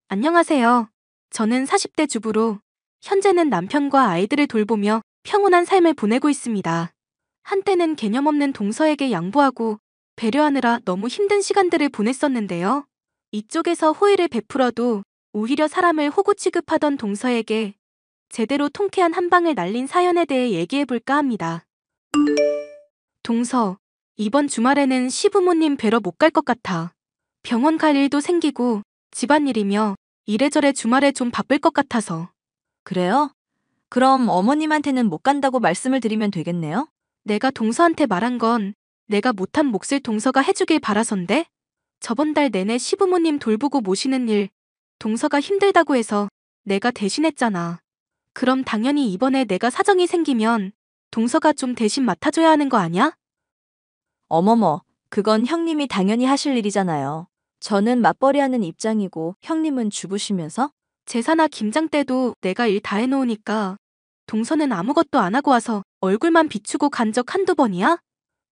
안녕하세요. 저는 40대 주부로 현재는 남편과 아이들을 돌보며 평온한 삶을 보내고 있습니다. 한때는 개념 없는 동서에게 양보하고 배려하느라 너무 힘든 시간들을 보냈었는데요. 이쪽에서 호의를 베풀어도 오히려 사람을 호구 취급하던 동서에게 제대로 통쾌한 한 방을 날린 사연에 대해 얘기해볼까 합니다. 동서, 이번 주말에는 시부모님 뵈러 못 갈 것 같아. 병원 갈 일도 생기고 집안일이며 이래저래 주말에 좀 바쁠 것 같아서. 그래요? 그럼 어머님한테는 못 간다고 말씀을 드리면 되겠네요? 내가 동서한테 말한 건 내가 못한 몫을 동서가 해주길 바라선데? 저번 달 내내 시부모님 돌보고 모시는 일, 동서가 힘들다고 해서 내가 대신했잖아. 그럼 당연히 이번에 내가 사정이 생기면 동서가 좀 대신 맡아줘야 하는 거 아냐? 어머머, 그건 형님이 당연히 하실 일이잖아요. 저는 맞벌이하는 입장이고 형님은 주부시면서? 제사나 김장 때도 내가 일 다 해놓으니까 동서는 아무것도 안 하고 와서 얼굴만 비추고 간 적 한두 번이야?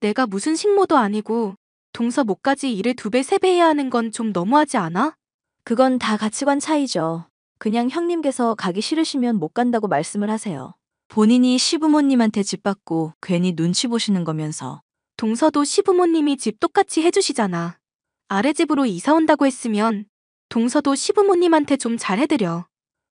내가 무슨 식모도 아니고 동서 목까지 일을 2배, 3배 해야 하는 건 좀 너무하지 않아? 그건 다 가치관 차이죠. 그냥 형님께서 가기 싫으시면 못 간다고 말씀을 하세요. 본인이 시부모님한테 집 받고 괜히 눈치 보시는 거면서. 동서도 시부모님이 집 똑같이 해주시잖아. 아래 집으로 이사 온다고 했으면 동서도 시부모님한테 좀 잘해드려.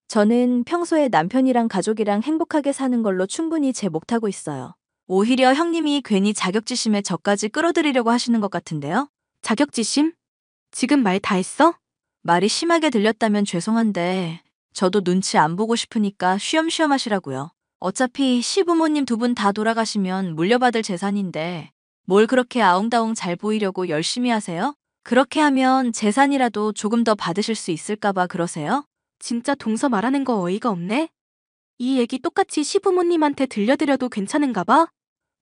저는 평소에 남편이랑 가족이랑 행복하게 사는 걸로 충분히 제 몫 하고 있어요. 오히려 형님이 괜히 자격지심에 저까지 끌어들이려고 하시는 것 같은데요? 자격지심? 지금 말 다 했어? 말이 심하게 들렸다면 죄송한데 저도 눈치 안 보고 싶으니까 쉬엄쉬엄 하시라고요. 어차피 시부모님 2분 다 돌아가시면 물려받을 재산인데 뭘 그렇게 아웅다웅 잘 보이려고 열심히 하세요? 그렇게 하면 재산이라도 조금 더 받으실 수 있을까봐 그러세요? 진짜 동서 말하는 거 어이가 없네? 이 얘기 똑같이 시부모님한테 들려드려도 괜찮은가 봐?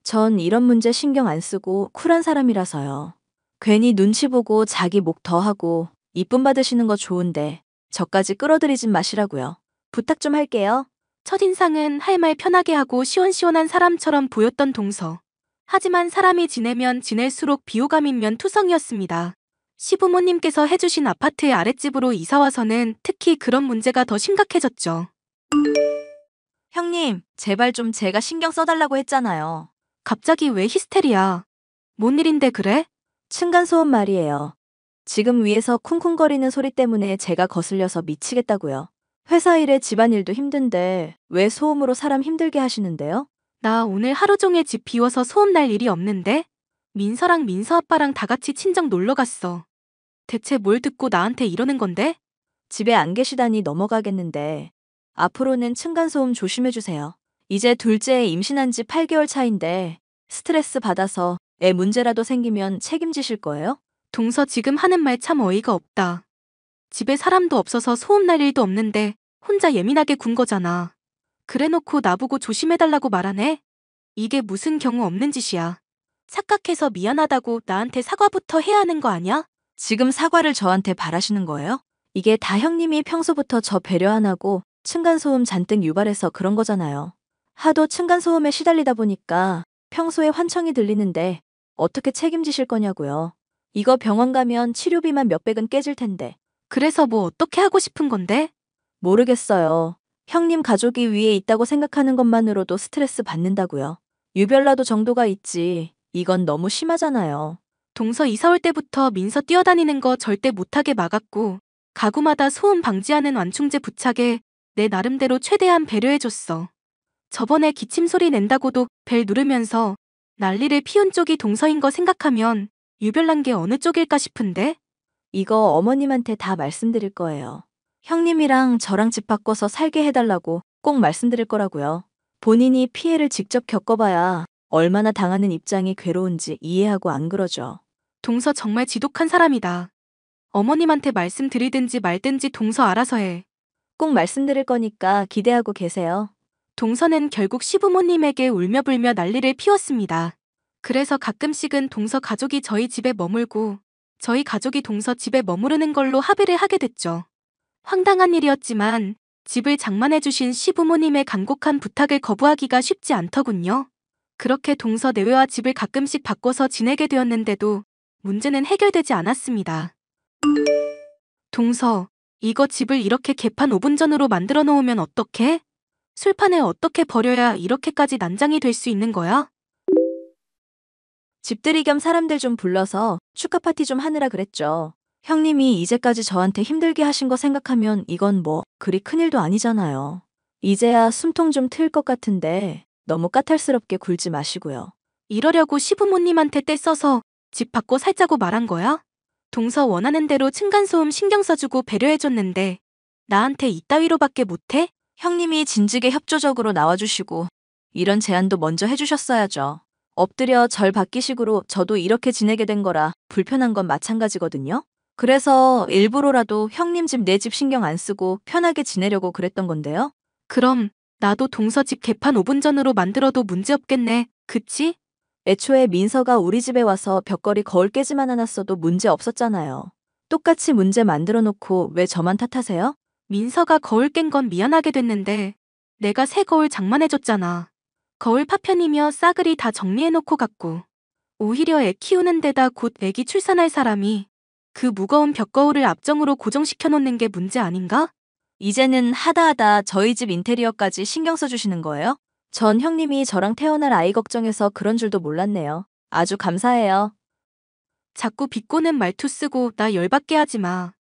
전 이런 문제 신경 안 쓰고 쿨한 사람이라서요. 괜히 눈치 보고 자기 목 더 하고 이쁨 받으시는 거 좋은데 저까지 끌어들이진 마시라고요. 부탁 좀 할게요. 첫인상은 할 말 편하게 하고 시원시원한 사람처럼 보였던 동서. 하지만 사람이 지내면 지낼수록 비호감인 면투성이었습니다. 시부모님께서 해주신 아파트의 아랫집으로 이사와서는 특히 그런 문제가 더 심각해졌죠. 형님, 제발 좀 제가 신경 써달라고 했잖아요. 갑자기 왜 히스테리야? 뭔 일인데 그래? 층간소음 말이에요. 지금 위에서 쿵쿵거리는 소리 때문에 제가 거슬려서 미치겠다고요. 회사 일에 집안일도 힘든데 왜 소음으로 사람 힘들게 하시는데요? 나 오늘 하루 종일 집 비워서 소음 날 일이 없는데? 민서랑 민서 아빠랑 다 같이 친정 놀러 갔어. 대체 뭘 듣고 나한테 이러는 건데? 집에 안 계시다니 넘어가겠는데 앞으로는 층간소음 조심해주세요. 이제 둘째 임신한 지 8개월 차인데 스트레스 받아서 애 문제라도 생기면 책임지실 거예요? 동서 지금 하는 말 참 어이가 없다. 집에 사람도 없어서 소음 날 일도 없는데 혼자 예민하게 군 거잖아. 그래놓고 나보고 조심해달라고 말하네? 이게 무슨 경우 없는 짓이야. 착각해서 미안하다고 나한테 사과부터 해야 하는 거 아냐? 지금 사과를 저한테 바라시는 거예요? 이게 다 형님이 평소부터 저 배려 안 하고 층간소음 잔뜩 유발해서 그런 거잖아요. 하도 층간소음에 시달리다 보니까 평소에 환청이 들리는데 어떻게 책임지실 거냐고요. 이거 병원 가면 치료비만 몇백은 깨질 텐데. 그래서 뭐 어떻게 하고 싶은 건데? 모르겠어요. 형님 가족이 위에 있다고 생각하는 것만으로도 스트레스 받는다고요. 유별나도 정도가 있지. 이건 너무 심하잖아요. 동서 이사 올 때부터 민서 뛰어다니는 거 절대 못하게 막았고 가구마다 소음 방지하는 완충제 부착에 내 나름대로 최대한 배려해줬어. 저번에 기침 소리 낸다고도 벨 누르면서 난리를 피운 쪽이 동서인 거 생각하면 유별난 게 어느 쪽일까 싶은데? 이거 어머님한테 다 말씀드릴 거예요. 형님이랑 저랑 집 바꿔서 살게 해달라고 꼭 말씀드릴 거라고요. 본인이 피해를 직접 겪어봐야 얼마나 당하는 입장이 괴로운지 이해하고 안 그러죠. 동서 정말 지독한 사람이다. 어머님한테 말씀드리든지 말든지 동서 알아서 해. 꼭 말씀드릴 거니까 기대하고 계세요. 동서는 결국 시부모님에게 울며불며 난리를 피웠습니다. 그래서 가끔씩은 동서 가족이 저희 집에 머물고 저희 가족이 동서 집에 머무르는 걸로 합의를 하게 됐죠. 황당한 일이었지만 집을 장만해주신 시부모님의 간곡한 부탁을 거부하기가 쉽지 않더군요. 그렇게 동서 내외와 집을 가끔씩 바꿔서 지내게 되었는데도 문제는 해결되지 않았습니다. 동서, 이거 집을 이렇게 개판 5분 전으로 만들어 놓으면 어떡해? 술판을 어떻게 버려야 이렇게까지 난장이 될 수 있는 거야? 집들이 겸 사람들 좀 불러서 축하 파티 좀 하느라 그랬죠. 형님이 이제까지 저한테 힘들게 하신 거 생각하면 이건 뭐 그리 큰일도 아니잖아요. 이제야 숨통 좀 트일 것 같은데 너무 까탈스럽게 굴지 마시고요. 이러려고 시부모님한테 떼써서 집 바꿔 살자고 말한 거야? 동서 원하는 대로 층간소음 신경 써주고 배려해줬는데 나한테 이따위로밖에 못해? 형님이 진즉에 협조적으로 나와주시고 이런 제안도 먼저 해주셨어야죠. 엎드려 절 받기식으로 저도 이렇게 지내게 된 거라 불편한 건 마찬가지거든요. 그래서 일부러라도 형님 집 내 집 신경 안 쓰고 편하게 지내려고 그랬던 건데요. 그럼 나도 동서 집 개판 5분 전으로 만들어도 문제없겠네. 그치? 애초에 민서가 우리 집에 와서 벽걸이 거울 깨지만 않았어도 문제 없었잖아요. 똑같이 문제 만들어 놓고 왜 저만 탓하세요? 민서가 거울 깬 건 미안하게 됐는데 내가 새 거울 장만해줬잖아. 거울 파편이며 싸그리 다 정리해놓고 갔고 오히려 애 키우는 데다 곧 애기 출산할 사람이 그 무거운 벽거울을 앞정으로 고정시켜놓는 게 문제 아닌가? 이제는 하다하다 저희 집 인테리어까지 신경 써주시는 거예요? 전 형님이 저랑 태어날 아이 걱정해서 그런 줄도 몰랐네요. 아주 감사해요. 자꾸 비꼬는 말투 쓰고 나 열받게 하지 마.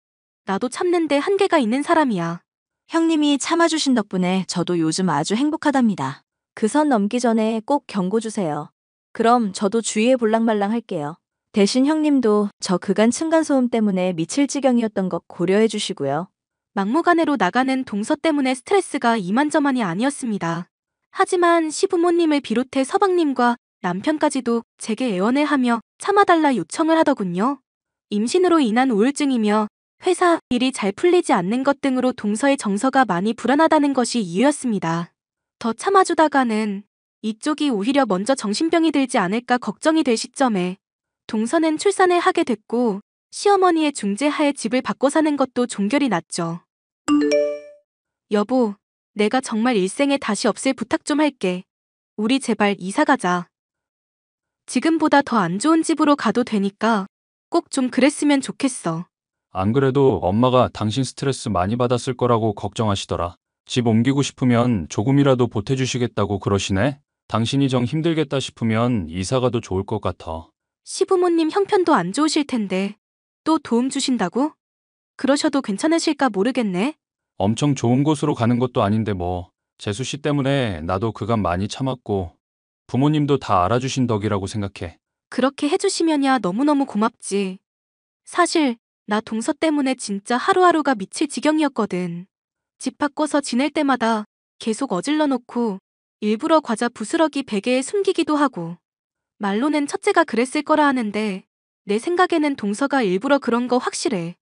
나도 참는데 한계가 있는 사람이야. 형님이 참아주신 덕분에 저도 요즘 아주 행복하답니다. 그 선 넘기 전에 꼭 경고 주세요. 그럼 저도 주의해 볼랑말랑 할게요. 대신 형님도 저 그간 층간소음 때문에 미칠 지경이었던 것 고려해 주시고요. 막무가내로 나가는 동서 때문에 스트레스가 이만저만이 아니었습니다. 하지만 시부모님을 비롯해 서방님과 남편까지도 제게 애원을 하며 참아달라 요청을 하더군요. 임신으로 인한 우울증이며 회사 일이 잘 풀리지 않는 것 등으로 동서의 정서가 많이 불안하다는 것이 이유였습니다. 더 참아주다가는 이쪽이 오히려 먼저 정신병이 들지 않을까 걱정이 될 시점에 동서는 출산을 하게 됐고 시어머니의 중재하에 집을 바꿔 사는 것도 종결이 났죠. 여보, 내가 정말 일생에 다시 없을 부탁 좀 할게. 우리 제발 이사 가자. 지금보다 더 안 좋은 집으로 가도 되니까 꼭 좀 그랬으면 좋겠어. 안 그래도 엄마가 당신 스트레스 많이 받았을 거라고 걱정하시더라. 집 옮기고 싶으면 조금이라도 보태주시겠다고 그러시네? 당신이 정 힘들겠다 싶으면 이사 가도 좋을 것 같아. 시부모님 형편도 안 좋으실 텐데 또 도움 주신다고? 그러셔도 괜찮으실까 모르겠네. 엄청 좋은 곳으로 가는 것도 아닌데 뭐. 재수 씨 때문에 나도 그간 많이 참았고 부모님도 다 알아주신 덕이라고 생각해. 그렇게 해주시면야 너무너무 고맙지. 사실 나 동서 때문에 진짜 하루하루가 미칠 지경이었거든. 집 바꿔서 지낼 때마다 계속 어질러 놓고 일부러 과자 부스러기 베개에 숨기기도 하고. 말로는 첫째가 그랬을 거라 하는데 내 생각에는 동서가 일부러 그런 거 확실해.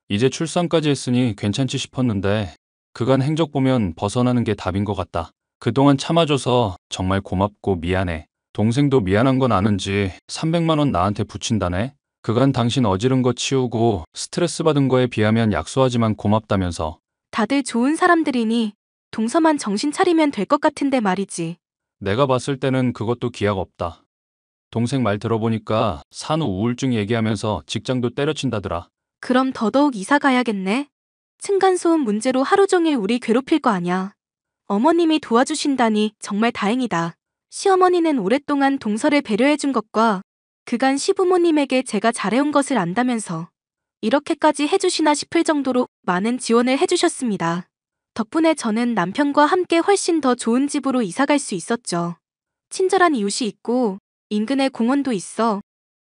이제 출산까지 했으니 괜찮지 싶었는데 그간 행적 보면 벗어나는 게 답인 것 같다. 그동안 참아줘서 정말 고맙고 미안해. 동생도 미안한 건 아는지 300만 원 나한테 붙인다네. 그간 당신 어지른 거 치우고 스트레스 받은 거에 비하면 약소하지만 고맙다면서. 다들 좋은 사람들이니 동서만 정신 차리면 될 것 같은데 말이지. 내가 봤을 때는 그것도 기약 없다. 동생 말 들어보니까 산후 우울증 얘기하면서 직장도 때려친다더라. 그럼 더더욱 이사 가야겠네. 층간소음 문제로 하루 종일 우리 괴롭힐 거 아냐. 어머님이 도와주신다니 정말 다행이다. 시어머니는 오랫동안 동서를 배려해준 것과 그간 시부모님에게 제가 잘해온 것을 안다면서 이렇게까지 해주시나 싶을 정도로 많은 지원을 해주셨습니다. 덕분에 저는 남편과 함께 훨씬 더 좋은 집으로 이사갈 수 있었죠. 친절한 이웃이 있고 인근에 공원도 있어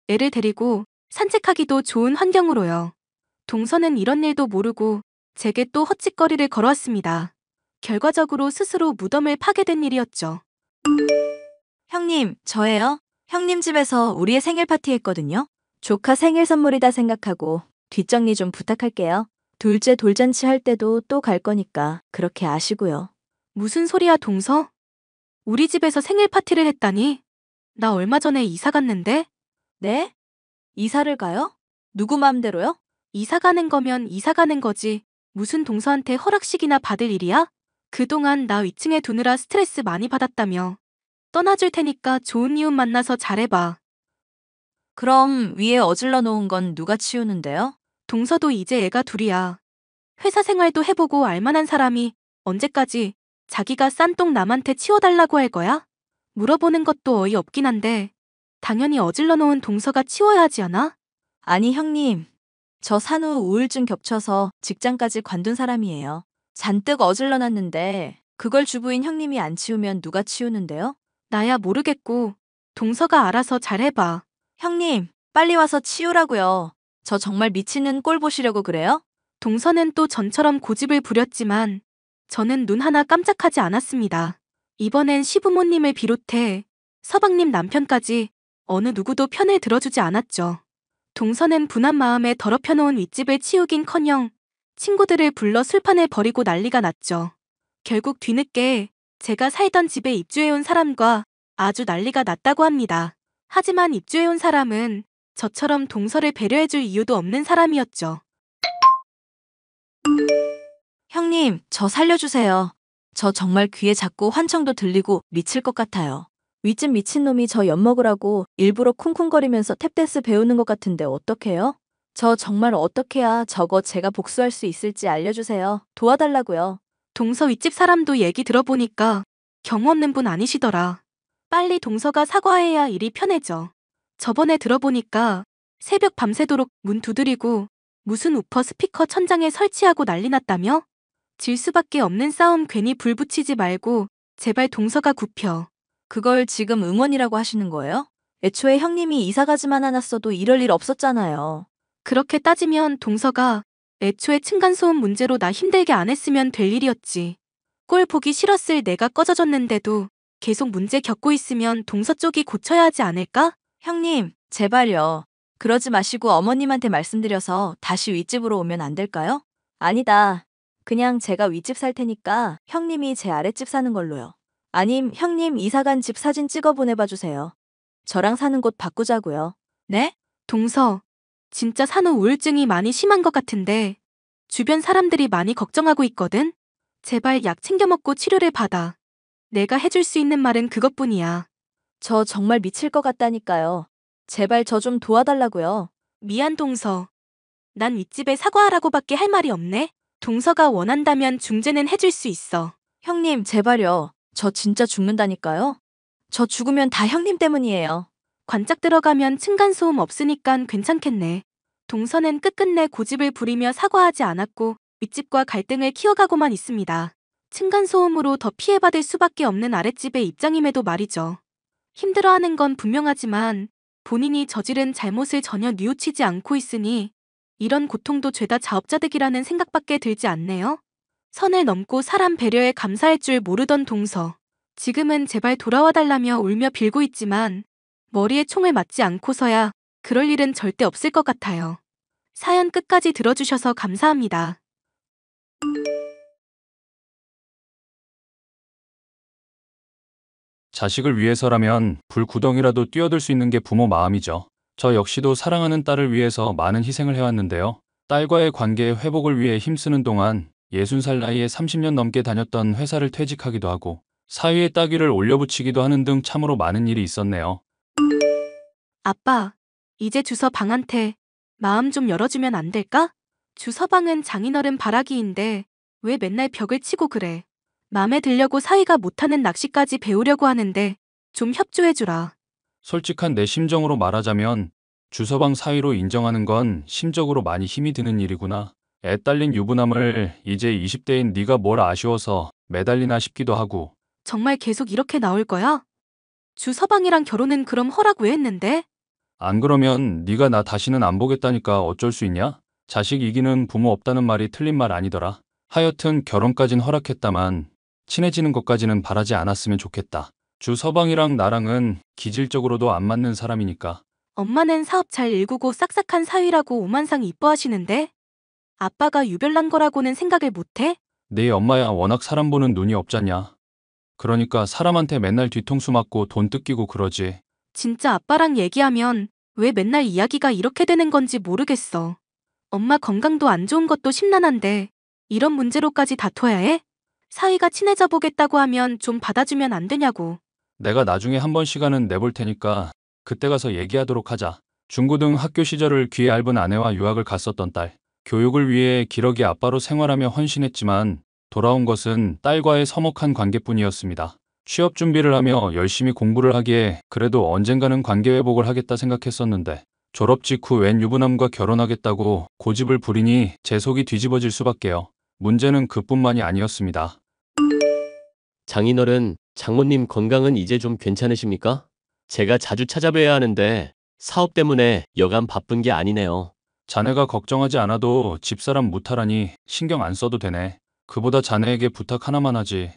애를 데리고 산책하기도 좋은 환경으로요. 동서는 이런 일도 모르고 제게 또 헛짓거리를 걸어왔습니다. 결과적으로 스스로 무덤을 파게 된 일이었죠. 형님, 저예요. 형님 집에서 우리의 생일 파티 했거든요. 조카 생일 선물이다 생각하고 뒷정리 좀 부탁할게요. 둘째 돌잔치 할 때도 또 갈 거니까 그렇게 아시고요. 무슨 소리야, 동서? 우리 집에서 생일 파티를 했다니? 나 얼마 전에 이사 갔는데? 네? 이사를 가요? 누구 맘대로요? 이사 가는 거면 이사 가는 거지. 무슨 동서한테 허락식이나 받을 일이야? 그동안 나 위층에 두느라 스트레스 많이 받았다며. 떠나줄 테니까 좋은 이웃 만나서 잘해봐. 그럼 위에 어질러 놓은 건 누가 치우는데요? 동서도 이제 애가 둘이야. 회사 생활도 해보고 알만한 사람이 언제까지 자기가 싼 똥 남한테 치워달라고 할 거야? 물어보는 것도 어이없긴 한데 당연히 어질러 놓은 동서가 치워야 하지 않아? 아니, 형님. 저 산후 우울증 겹쳐서 직장까지 관둔 사람이에요. 잔뜩 어질러놨는데 그걸 주부인 형님이 안 치우면 누가 치우는데요? 나야 모르겠고 동서가 알아서 잘 해봐. 형님, 빨리 와서 치우라고요. 저 정말 미치는 꼴 보시려고 그래요? 동서는 또 전처럼 고집을 부렸지만 저는 눈 하나 깜짝하지 않았습니다. 이번엔 시부모님을 비롯해 서방님 남편까지 어느 누구도 편을 들어주지 않았죠. 동서는 분한 마음에 더럽혀놓은 윗집을 치우긴커녕 친구들을 불러 술판을 벌이고 난리가 났죠. 결국 뒤늦게 제가 살던 집에 입주해온 사람과 아주 난리가 났다고 합니다. 하지만 입주해온 사람은 저처럼 동서를 배려해줄 이유도 없는 사람이었죠. 형님, 저 살려주세요. 저 정말 귀에 자꾸 환청도 들리고 미칠 것 같아요. 윗집 미친놈이 저 엿먹으라고 일부러 쿵쿵거리면서 탭댄스 배우는 것 같은데 어떡해요? 저 정말 어떡해야 저거 제가 복수할 수 있을지 알려주세요. 도와달라고요. 동서 윗집 사람도 얘기 들어보니까 경우 없는 분 아니시더라. 빨리 동서가 사과해야 일이 편해져. 저번에 들어보니까 새벽 밤새도록 문 두드리고 무슨 우퍼 스피커 천장에 설치하고 난리 났다며? 질 수밖에 없는 싸움 괜히 불 붙이지 말고 제발 동서가 굽혀. 그걸 지금 응원이라고 하시는 거예요? 애초에 형님이 이사가지만 않았어도 이럴 일 없었잖아요. 그렇게 따지면 동서가 애초에 층간소음 문제로 나 힘들게 안 했으면 될 일이었지. 꼴 보기 싫었을 내가 꺼져줬는데도 계속 문제 겪고 있으면 동서 쪽이 고쳐야 하지 않을까? 형님, 제발요. 그러지 마시고 어머님한테 말씀드려서 다시 윗집으로 오면 안 될까요? 아니다. 그냥 제가 윗집 살 테니까 형님이 제 아랫집 사는 걸로요. 아님 형님 이사간 집 사진 찍어 보내봐 주세요. 저랑 사는 곳 바꾸자고요. 네? 동서, 진짜 산후 우울증이 많이 심한 것 같은데 주변 사람들이 많이 걱정하고 있거든? 제발 약 챙겨 먹고 치료를 받아. 내가 해줄 수 있는 말은 그것뿐이야. 저 정말 미칠 것 같다니까요. 제발 저 좀 도와달라고요. 미안 동서. 난 윗집에 사과하라고밖에 할 말이 없네. 동서가 원한다면 중재는 해줄 수 있어. 형님, 제발요. 저 진짜 죽는다니까요. 저 죽으면 다 형님 때문이에요. 관짝 들어가면 층간소음 없으니깐 괜찮겠네. 동서는 끝끝내 고집을 부리며 사과하지 않았고 윗집과 갈등을 키워가고만 있습니다. 층간소음으로 더 피해받을 수밖에 없는 아랫집의 입장임에도 말이죠. 힘들어하는 건 분명하지만 본인이 저지른 잘못을 전혀 뉘우치지 않고 있으니 이런 고통도 죄다 자업자득이라는 생각밖에 들지 않네요. 선을 넘고 사람 배려에 감사할 줄 모르던 동서. 지금은 제발 돌아와달라며 울며 빌고 있지만 머리에 총을 맞지 않고서야 그럴 일은 절대 없을 것 같아요. 사연 끝까지 들어주셔서 감사합니다. 자식을 위해서라면 불구덩이라도 뛰어들 수 있는 게 부모 마음이죠. 저 역시도 사랑하는 딸을 위해서 많은 희생을 해왔는데요. 딸과의 관계의 회복을 위해 힘쓰는 동안 60살 나이에 30년 넘게 다녔던 회사를 퇴직하기도 하고 사위의 따귀를 올려붙이기도 하는 등 참으로 많은 일이 있었네요. 아빠, 이제 주서방한테 마음 좀 열어주면 안 될까? 주서방은 장인어른 바라기인데 왜 맨날 벽을 치고 그래? 맘에 들려고 사위가 못하는 낚시까지 배우려고 하는데 좀 협조해주라. 솔직한 내 심정으로 말하자면 주서방 사위로 인정하는 건 심적으로 많이 힘이 드는 일이구나. 애 딸린 유부남을 이제 20대인 네가 뭘 아쉬워서 매달리나 싶기도 하고. 정말 계속 이렇게 나올 거야? 주서방이랑 결혼은 그럼 허락 왜 했는데? 안 그러면 네가 나 다시는 안 보겠다니까 어쩔 수 있냐? 자식 이기는 부모 없다는 말이 틀린 말 아니더라. 하여튼 결혼까진 허락했다만 친해지는 것까지는 바라지 않았으면 좋겠다. 주서방이랑 나랑은 기질적으로도 안 맞는 사람이니까. 엄마는 사업 잘 일구고 싹싹한 사위라고 오만상 이뻐하시는데 아빠가 유별난 거라고는 생각을 못해? 네 엄마야 워낙 사람 보는 눈이 없잖냐. 그러니까 사람한테 맨날 뒤통수 맞고 돈 뜯기고 그러지. 진짜 아빠랑 얘기하면 왜 맨날 이야기가 이렇게 되는 건지 모르겠어. 엄마 건강도 안 좋은 것도 심란한데 이런 문제로까지 다퉈야 해? 사위가 친해져 보겠다고 하면 좀 받아주면 안 되냐고. 내가 나중에 한 번 시간은 내볼 테니까 그때 가서 얘기하도록 하자. 중고등 학교 시절을 귀에 얇은 아내와 유학을 갔었던 딸. 교육을 위해 기러기 아빠로 생활하며 헌신했지만 돌아온 것은 딸과의 서먹한 관계뿐이었습니다. 취업 준비를 하며 열심히 공부를 하기에 그래도 언젠가는 관계 회복을 하겠다 생각했었는데 졸업 직후 웬 유부남과 결혼하겠다고 고집을 부리니 제 속이 뒤집어질 수밖에요. 문제는 그뿐만이 아니었습니다. 장인어른, 장모님 건강은 이제 좀 괜찮으십니까? 제가 자주 찾아뵈야 하는데 사업 때문에 여간 바쁜 게 아니네요. 자네가 걱정하지 않아도 집사람 무탈하니 신경 안 써도 되네. 그보다 자네에게 부탁 하나만 하지.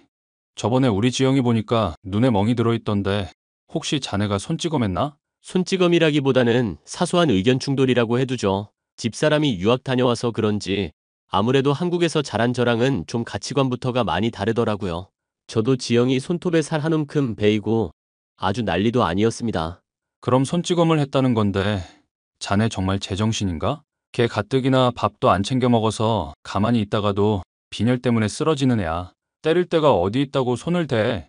저번에 우리 지영이 보니까 눈에 멍이 들어있던데 혹시 자네가 손찌검했나? 손찌검이라기보다는 사소한 의견 충돌이라고 해두죠. 집사람이 유학 다녀와서 그런지 아무래도 한국에서 자란 저랑은 좀 가치관부터가 많이 다르더라고요. 저도 지영이 손톱에 살 한 움큼 베이고 아주 난리도 아니었습니다. 그럼 손찌검을 했다는 건데 자네 정말 제정신인가? 걔 가뜩이나 밥도 안 챙겨 먹어서 가만히 있다가도 빈혈 때문에 쓰러지는 애야. 때릴 데가 어디 있다고 손을 대.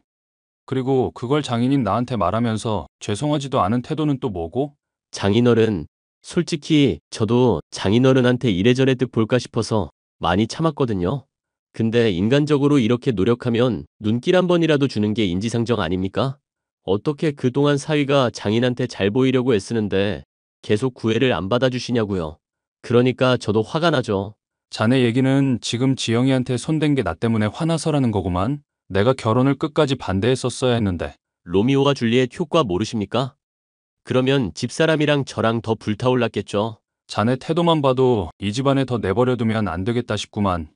그리고 그걸 장인인 나한테 말하면서 죄송하지도 않은 태도는 또 뭐고? 장인어른, 솔직히 저도 장인어른한테 이래저래 득 볼까 싶어서 많이 참았거든요. 근데 인간적으로 이렇게 노력하면 눈길 한 번이라도 주는 게 인지상정 아닙니까? 어떻게 그동안 사위가 장인한테 잘 보이려고 애쓰는데 계속 구애를 안 받아주시냐고요. 그러니까 저도 화가 나죠. 자네 얘기는 지금 지영이한테 손댄 게 나 때문에 화나서라는 거구만. 내가 결혼을 끝까지 반대했었어야 했는데. 로미오와 줄리엣 효과 모르십니까? 그러면 집사람이랑 저랑 더 불타올랐겠죠. 자네 태도만 봐도 이 집안에 더 내버려두면 안 되겠다 싶구만.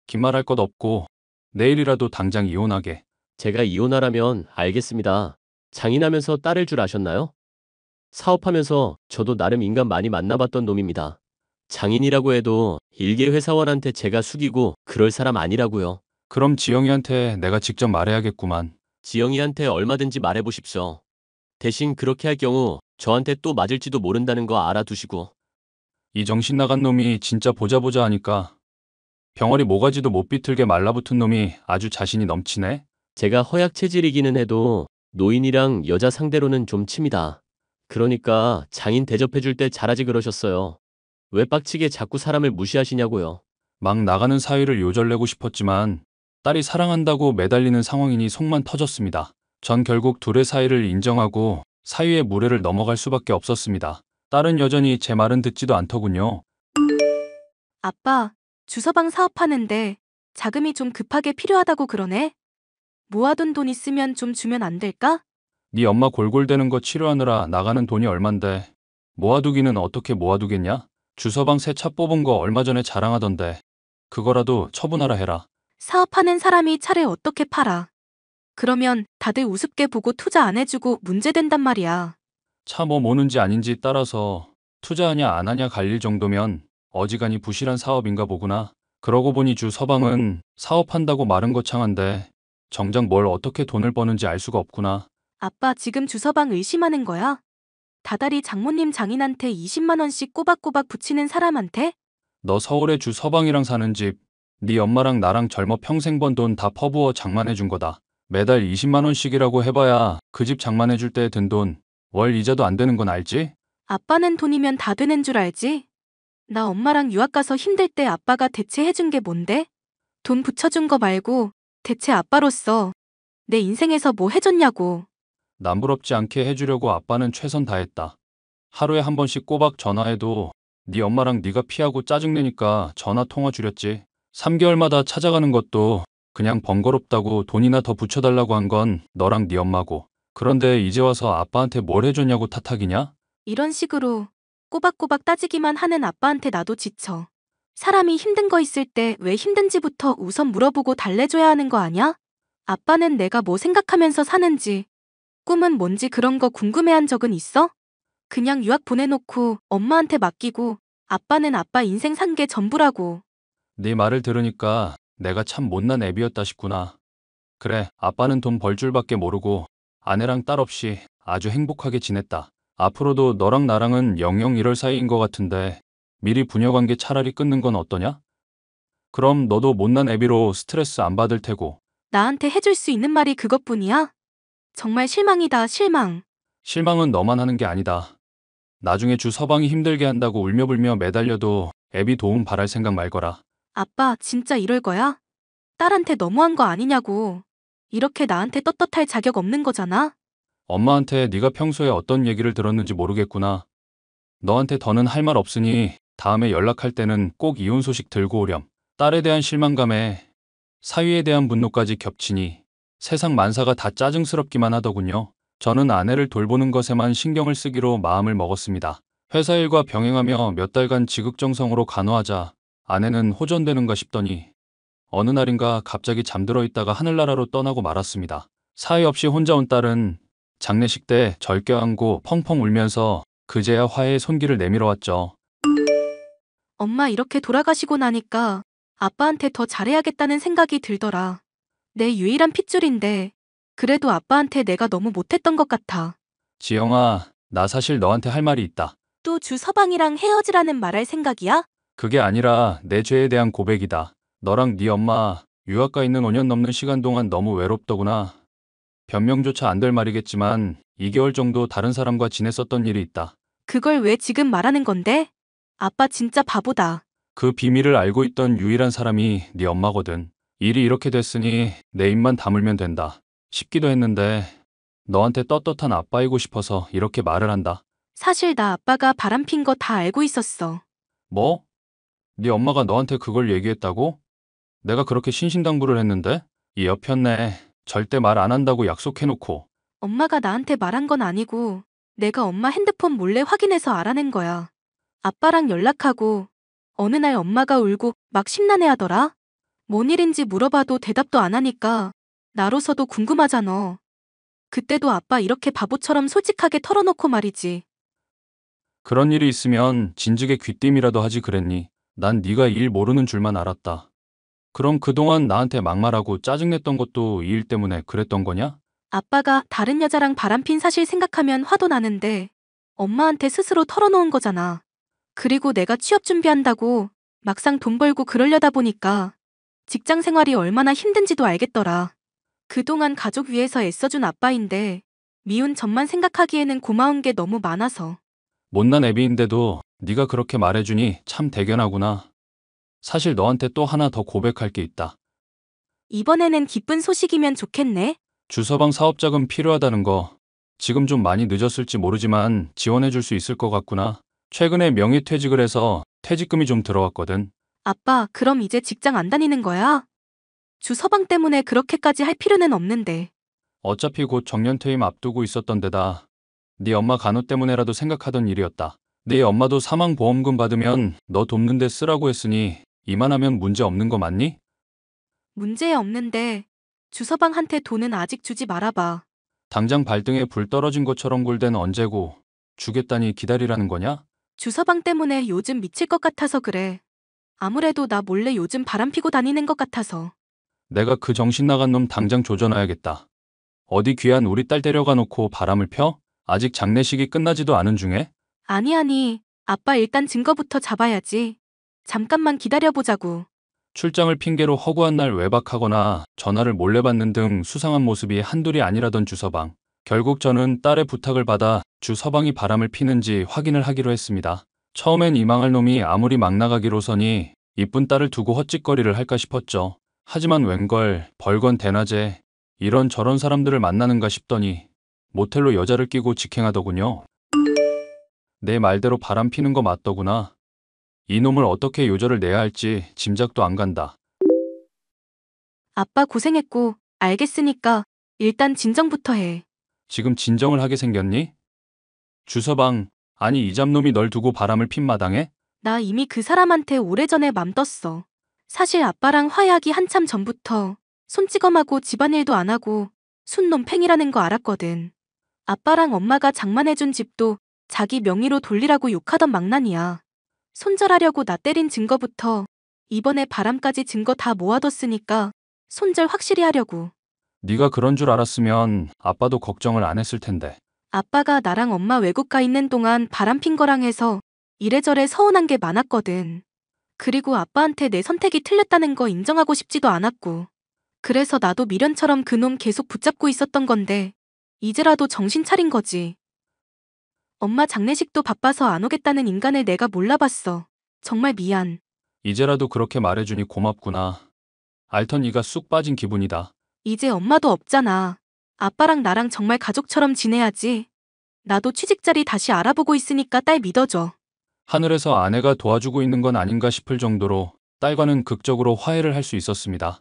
긴 말 할 것 없고 내일이라도 당장 이혼하게. 제가 이혼하라면 알겠습니다. 장인하면서 딸을 줄 아셨나요? 사업하면서 저도 나름 인간 많이 만나봤던 놈입니다. 장인이라고 해도 일개 회사원한테 제가 숙이고 그럴 사람 아니라고요. 그럼 지영이한테 내가 직접 말해야겠구만. 지영이한테 얼마든지 말해보십시오. 대신 그렇게 할 경우 저한테 또 맞을지도 모른다는 거 알아두시고. 이 정신 나간 놈이 진짜 보자 하니까 병아리 모가지도 못 비틀게 말라붙은 놈이 아주 자신이 넘치네. 제가 허약 체질이기는 해도 노인이랑 여자 상대로는 좀 칩니다. 그러니까 장인 대접해줄 때 잘하지 그러셨어요. 왜 빡치게 자꾸 사람을 무시하시냐고요. 막 나가는 사위를 요절내고 싶었지만 딸이 사랑한다고 매달리는 상황이니 속만 터졌습니다. 전 결국 둘의 사이를 인정하고 사위의 무례를 넘어갈 수밖에 없었습니다. 딸은 여전히 제 말은 듣지도 않더군요. 아빠, 주서방 사업하는데 자금이 좀 급하게 필요하다고 그러네? 모아둔 돈 있으면 좀 주면 안 될까? 네 엄마 골골대는 거 치료하느라 나가는 돈이 얼만데 모아두기는 어떻게 모아두겠냐? 주서방 새 차 뽑은 거 얼마 전에 자랑하던데 그거라도 처분하라 해라. 사업하는 사람이 차를 어떻게 팔아? 그러면 다들 우습게 보고 투자 안 해주고 문제된단 말이야. 차 뭐 모는지 아닌지 따라서 투자하냐 안 하냐 갈릴 정도면 어지간히 부실한 사업인가 보구나. 그러고 보니 주 서방은 사업한다고 말은 거창한데 정작 뭘 어떻게 돈을 버는지 알 수가 없구나. 아빠 지금 주서방 의심하는 거야? 다달이 장모님 장인한테 20만 원씩 꼬박꼬박 붙이는 사람한테? 너 서울에 주 서방이랑 사는 집, 네 엄마랑 나랑 젊어 평생 번 돈 다 퍼부어 장만해 준 거다. 매달 20만 원씩이라고 해봐야 그 집 장만해 줄 때 든 돈, 월 이자도 안 되는 건 알지? 아빠는 돈이면 다 되는 줄 알지? 나 엄마랑 유학 가서 힘들 때 아빠가 대체 해준 게 뭔데? 돈 붙여준 거 말고 대체 아빠로서 내 인생에서 뭐 해줬냐고. 남부럽지 않게 해주려고 아빠는 최선 다했다. 하루에 한 번씩 꼬박 전화해도 네 엄마랑 네가 피하고 짜증내니까 전화 통화 줄였지. 3개월마다 찾아가는 것도 그냥 번거롭다고 돈이나 더 붙여달라고 한 건 너랑 네 엄마고. 그런데 이제 와서 아빠한테 뭘 해줬냐고 탓하기냐? 이런 식으로 꼬박꼬박 따지기만 하는 아빠한테 나도 지쳐. 사람이 힘든 거 있을 때 왜 힘든지부터 우선 물어보고 달래줘야 하는 거 아냐? 아빠는 내가 뭐 생각하면서 사는지, 꿈은 뭔지 그런 거 궁금해한 적은 있어? 그냥 유학 보내놓고 엄마한테 맡기고 아빠는 아빠 인생 산 게 전부라고. 네 말을 들으니까 내가 참 못난 애비였다 싶구나. 그래, 아빠는 돈 벌 줄밖에 모르고 아내랑 딸 없이 아주 행복하게 지냈다. 앞으로도 너랑 나랑은 영영 이럴 사이인 것 같은데 미리 부녀관계 차라리 끊는 건 어떠냐? 그럼 너도 못난 애비로 스트레스 안 받을 테고. 나한테 해줄 수 있는 말이 그것뿐이야? 정말 실망이다, 실망. 실망은 너만 하는 게 아니다. 나중에 주 서방이 힘들게 한다고 울며불며 매달려도 애비 도움 바랄 생각 말거라. 아빠, 진짜 이럴 거야? 딸한테 너무한 거 아니냐고. 이렇게 나한테 떳떳할 자격 없는 거잖아? 엄마한테 네가 평소에 어떤 얘기를 들었는지 모르겠구나. 너한테 더는 할 말 없으니 다음에 연락할 때는 꼭 이혼 소식 들고 오렴. 딸에 대한 실망감에 사위에 대한 분노까지 겹치니 세상 만사가 다 짜증스럽기만 하더군요. 저는 아내를 돌보는 것에만 신경을 쓰기로 마음을 먹었습니다. 회사 일과 병행하며 몇 달간 지극정성으로 간호하자 아내는 호전되는가 싶더니 어느 날인가 갑자기 잠들어 있다가 하늘나라로 떠나고 말았습니다. 사위 없이 혼자 온 딸은 장례식 때 절 껴안고 펑펑 울면서 그제야 화해의 손길을 내밀어 왔죠. 엄마 이렇게 돌아가시고 나니까 아빠한테 더 잘해야겠다는 생각이 들더라. 내 유일한 핏줄인데 그래도 아빠한테 내가 너무 못했던 것 같아. 지영아, 나 사실 너한테 할 말이 있다. 또 주서방이랑 헤어지라는 말할 생각이야? 그게 아니라 내 죄에 대한 고백이다. 너랑 네 엄마 유학가 있는 5년 넘는 시간 동안 너무 외롭더구나. 변명조차 안 될 말이겠지만 2개월 정도 다른 사람과 지냈었던 일이 있다. 그걸 왜 지금 말하는 건데? 아빠 진짜 바보다. 그 비밀을 알고 있던 유일한 사람이 네 엄마거든. 일이 이렇게 됐으니 내 입만 다물면 된다 싶기도 했는데 너한테 떳떳한 아빠이고 싶어서 이렇게 말을 한다. 사실 나 아빠가 바람핀 거 다 알고 있었어. 뭐? 네 엄마가 너한테 그걸 얘기했다고? 내가 그렇게 신신당부를 했는데? 이 여편네 절대 말 안 한다고 약속해놓고. 엄마가 나한테 말한 건 아니고 내가 엄마 핸드폰 몰래 확인해서 알아낸 거야. 아빠랑 연락하고 어느 날 엄마가 울고 막 심란해하더라. 뭔 일인지 물어봐도 대답도 안 하니까 나로서도 궁금하잖아. 그때도 아빠 이렇게 바보처럼 솔직하게 털어놓고 말이지. 그런 일이 있으면 진즉에 귀띔이라도 하지 그랬니? 난 네가 일 모르는 줄만 알았다. 그럼 그동안 나한테 막말하고 짜증냈던 것도 이 일 때문에 그랬던 거냐? 아빠가 다른 여자랑 바람핀 사실 생각하면 화도 나는데 엄마한테 스스로 털어놓은 거잖아. 그리고 내가 취업 준비한다고 막상 돈 벌고 그러려다 보니까 직장 생활이 얼마나 힘든지도 알겠더라. 그동안 가족 위해서 애써준 아빠인데 미운 점만 생각하기에는 고마운 게 너무 많아서. 못난 애비인데도 네가 그렇게 말해주니 참 대견하구나. 사실 너한테 또 하나 더 고백할 게 있다. 이번에는 기쁜 소식이면 좋겠네. 주서방 사업자금 필요하다는 거. 지금 좀 많이 늦었을지 모르지만 지원해줄 수 있을 것 같구나. 최근에 명의퇴직을 해서 퇴직금이 좀 들어왔거든. 아빠, 그럼 이제 직장 안 다니는 거야? 주서방 때문에 그렇게까지 할 필요는 없는데. 어차피 곧 정년퇴임 앞두고 있었던 데다 네 엄마 간호 때문에라도 생각하던 일이었다. 네 엄마도 사망보험금 받으면 너 돕는 데 쓰라고 했으니 이만하면 문제 없는 거 맞니? 문제 없는데 주서방한테 돈은 아직 주지 말아봐. 당장 발등에 불 떨어진 것처럼 굴대는 언제고 주겠다니 기다리라는 거냐? 주서방 때문에 요즘 미칠 것 같아서 그래. 아무래도 나 몰래 요즘 바람 피고 다니는 것 같아서. 내가 그 정신 나간 놈 당장 조져놔야겠다. 어디 귀한 우리 딸 데려가 놓고 바람을 펴? 아직 장례식이 끝나지도 않은 중에? 아니, 아빠 일단 증거부터 잡아야지. 잠깐만 기다려보자고. 출장을 핑계로 허구한 날 외박하거나 전화를 몰래 받는 등 수상한 모습이 한둘이 아니라던 주서방. 결국 저는 딸의 부탁을 받아 주서방이 바람을 피는지 확인을 하기로 했습니다. 처음엔 이 망할 놈이 아무리 막 나가기로서니 이쁜 딸을 두고 헛짓거리를 할까 싶었죠. 하지만 웬걸 벌건 대낮에 이런 저런 사람들을 만나는가 싶더니 모텔로 여자를 끼고 직행하더군요. 내 말대로 바람 피는 거 맞더구나. 이놈을 어떻게 요절을 내야 할지 짐작도 안 간다. 아빠 고생했고, 알겠으니까 일단 진정부터 해. 지금 진정을 하게 생겼니? 주서방, 아니 이 잡놈이 널 두고 바람을 핀 마당에? 나 이미 그 사람한테 오래전에 맘 떴어. 사실 아빠랑 화해하기 한참 전부터 손찌검하고 집안일도 안 하고 순놈 팽이라는 거 알았거든. 아빠랑 엄마가 장만해준 집도 자기 명의로 돌리라고 욕하던 망나니야. 손절하려고 나 때린 증거부터 이번에 바람까지 증거 다 모아뒀으니까 손절 확실히 하려고. 네가 그런 줄 알았으면 아빠도 걱정을 안 했을 텐데. 아빠가 나랑 엄마 외국 가 있는 동안 바람핀 거랑 해서 이래저래 서운한 게 많았거든. 그리고 아빠한테 내 선택이 틀렸다는 거 인정하고 싶지도 않았고. 그래서 나도 미련처럼 그놈 계속 붙잡고 있었던 건데 이제라도 정신 차린 거지. 엄마 장례식도 바빠서 안 오겠다는 인간을 내가 몰라봤어. 정말 미안. 이제라도 그렇게 말해주니 고맙구나. 알턴 이가 쑥 빠진 기분이다. 이제 엄마도 없잖아. 아빠랑 나랑 정말 가족처럼 지내야지. 나도 취직 자리 다시 알아보고 있으니까 딸 믿어줘. 하늘에서 아내가 도와주고 있는 건 아닌가 싶을 정도로 딸과는 극적으로 화해를 할 수 있었습니다.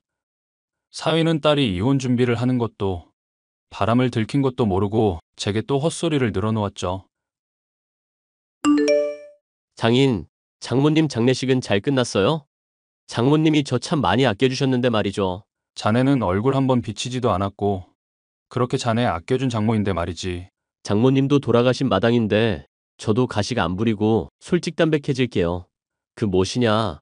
사위는 딸이 이혼 준비를 하는 것도 바람을 들킨 것도 모르고 제게 또 헛소리를 늘어놓았죠. 장인, 장모님 장례식은 잘 끝났어요? 장모님이 저 참 많이 아껴주셨는데 말이죠. 자네는 얼굴 한번 비치지도 않았고 그렇게 자네 아껴준 장모인데 말이지. 장모님도 돌아가신 마당인데 저도 가식 안 부리고 솔직담백해질게요. 그 무엇이냐.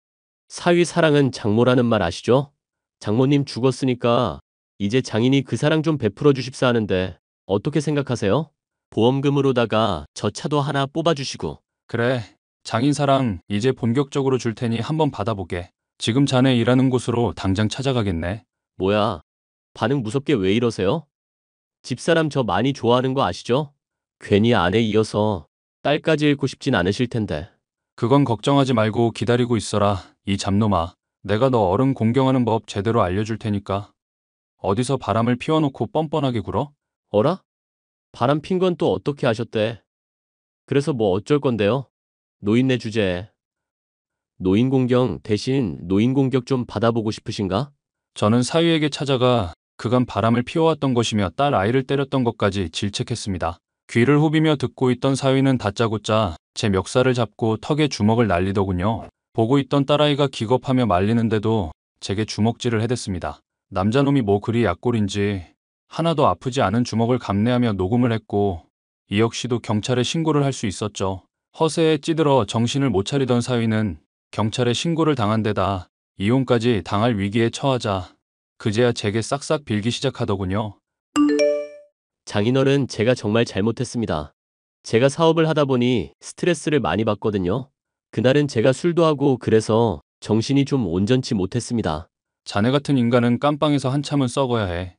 사위 사랑은 장모라는 말 아시죠? 장모님 죽었으니까 이제 장인이 그 사랑 좀 베풀어 주십사 하는데 어떻게 생각하세요? 보험금으로다가 저 차도 하나 뽑아주시고. 그래, 장인사랑 이제 본격적으로 줄 테니 한번 받아보게. 지금 자네 일하는 곳으로 당장 찾아가겠네. 뭐야, 반응 무섭게 왜 이러세요? 집사람 저 많이 좋아하는 거 아시죠? 괜히 아내 이어서 딸까지 잃고 싶진 않으실 텐데. 그건 걱정하지 말고 기다리고 있어라, 이 잡놈아. 내가 너 어른 공경하는 법 제대로 알려줄 테니까. 어디서 바람을 피워놓고 뻔뻔하게 굴어? 어라? 바람 핀 건 또 어떻게 아셨대? 그래서 뭐 어쩔 건데요? 노인네 주제에. 노인 공경 대신 노인 공격 좀 받아보고 싶으신가? 저는 사위에게 찾아가 그간 바람을 피워왔던 것이며 딸 아이를 때렸던 것까지 질책했습니다. 귀를 후비며 듣고 있던 사위는 다짜고짜 제 멱살을 잡고 턱에 주먹을 날리더군요. 보고 있던 딸아이가 기겁하며 말리는데도 제게 주먹질을 해댔습니다. 남자놈이 뭐 그리 약골인지 하나도 아프지 않은 주먹을 감내하며 녹음을 했고 이 역시도 경찰에 신고를 할 수 있었죠. 허세에 찌들어 정신을 못 차리던 사위는 경찰에 신고를 당한 데다 이혼까지 당할 위기에 처하자 그제야 제게 싹싹 빌기 시작하더군요. 장인어른 제가 정말 잘못했습니다. 제가 사업을 하다 보니 스트레스를 많이 받거든요. 그날은 제가 술도 하고 그래서 정신이 좀 온전치 못했습니다. 자네 같은 인간은 깜빵에서 한참은 썩어야 해.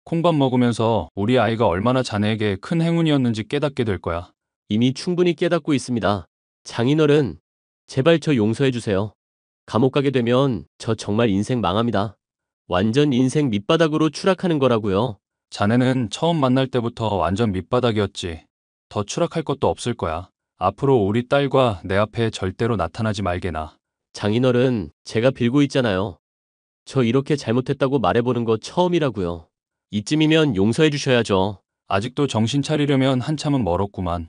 콩밥 먹으면서 우리 아이가 얼마나 자네에게 큰 행운이었는지 깨닫게 될 거야. 이미 충분히 깨닫고 있습니다. 장인어른, 제발 저 용서해 주세요. 감옥 가게 되면 저 정말 인생 망합니다. 완전 인생 밑바닥으로 추락하는 거라고요. 자네는 처음 만날 때부터 완전 밑바닥이었지. 더 추락할 것도 없을 거야. 앞으로 우리 딸과 내 앞에 절대로 나타나지 말게나. 장인어른, 제가 빌고 있잖아요. 저 이렇게 잘못했다고 말해보는 거 처음이라고요. 이쯤이면 용서해 주셔야죠. 아직도 정신 차리려면 한참은 멀었구만.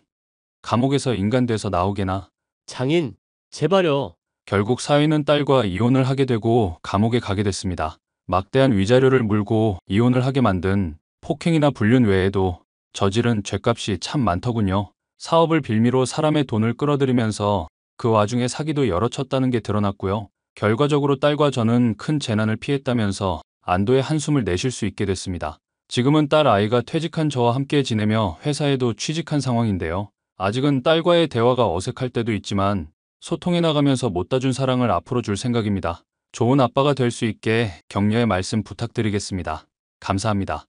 감옥에서 인간 돼서 나오게나. 장인, 제발요. 결국 사위는 딸과 이혼을 하게 되고 감옥에 가게 됐습니다. 막대한 위자료를 물고 이혼을 하게 만든 폭행이나 불륜 외에도 저지른 죄값이 참 많더군요. 사업을 빌미로 사람의 돈을 끌어들이면서 그 와중에 사기도 여러 쳤다는 게 드러났고요. 결과적으로 딸과 저는 큰 재난을 피했다면서 안도의 한숨을 내쉴 수 있게 됐습니다. 지금은 딸 아이가 퇴직한 저와 함께 지내며 회사에도 취직한 상황인데요. 아직은 딸과의 대화가 어색할 때도 있지만 소통해 나가면서 못다 준 사랑을 앞으로 줄 생각입니다. 좋은 아빠가 될 수 있게 격려의 말씀 부탁드리겠습니다. 감사합니다.